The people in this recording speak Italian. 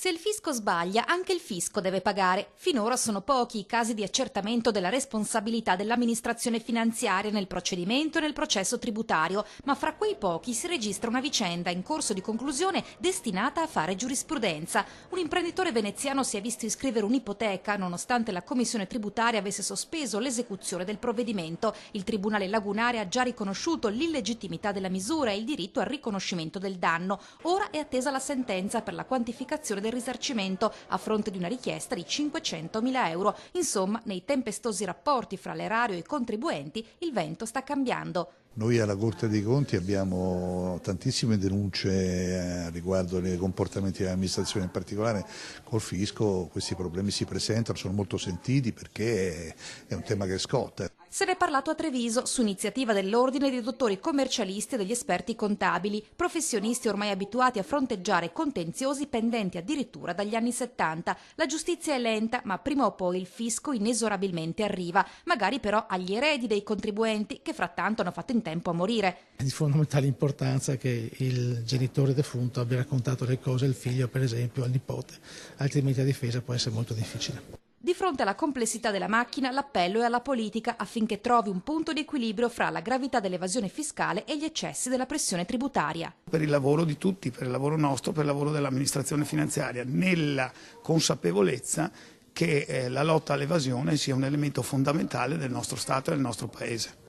Se il fisco sbaglia, anche il fisco deve pagare. Finora sono pochi i casi di accertamento della responsabilità dell'amministrazione finanziaria nel procedimento e nel processo tributario, ma fra quei pochi si registra una vicenda in corso di conclusione destinata a fare giurisprudenza. Un imprenditore veneziano si è visto iscrivere un'ipoteca nonostante la commissione tributaria avesse sospeso l'esecuzione del provvedimento. Il tribunale lagunare ha già riconosciuto l'illegittimità della misura e il diritto al riconoscimento del danno. Ora è attesa la sentenza per la quantificazione del risarcimento a fronte di una richiesta di 500.000 euro. Insomma, nei tempestosi rapporti fra l'erario e i contribuenti, il vento sta cambiando. Noi alla Corte dei Conti abbiamo tantissime denunce riguardo ai comportamenti dell'amministrazione, in particolare col fisco questi problemi si presentano, sono molto sentiti perché è un tema che scotta. Se ne è parlato a Treviso su iniziativa dell'Ordine dei dottori commercialisti e degli esperti contabili, professionisti ormai abituati a fronteggiare contenziosi pendenti addirittura dagli anni 70. La giustizia è lenta, ma prima o poi il fisco inesorabilmente arriva, magari però agli eredi dei contribuenti che frattanto hanno fatto in tempo a morire. È di fondamentale importanza che il genitore defunto abbia raccontato le cose al figlio, per esempio, al nipote, altrimenti la difesa può essere molto difficile. Di fronte alla complessità della macchina, l'appello è alla politica affinché trovi un punto di equilibrio fra la gravità dell'evasione fiscale e gli eccessi della pressione tributaria. Per il lavoro di tutti, per il lavoro nostro, per il lavoro dell'amministrazione finanziaria, nella consapevolezza che la lotta all'evasione sia un elemento fondamentale del nostro Stato e del nostro Paese.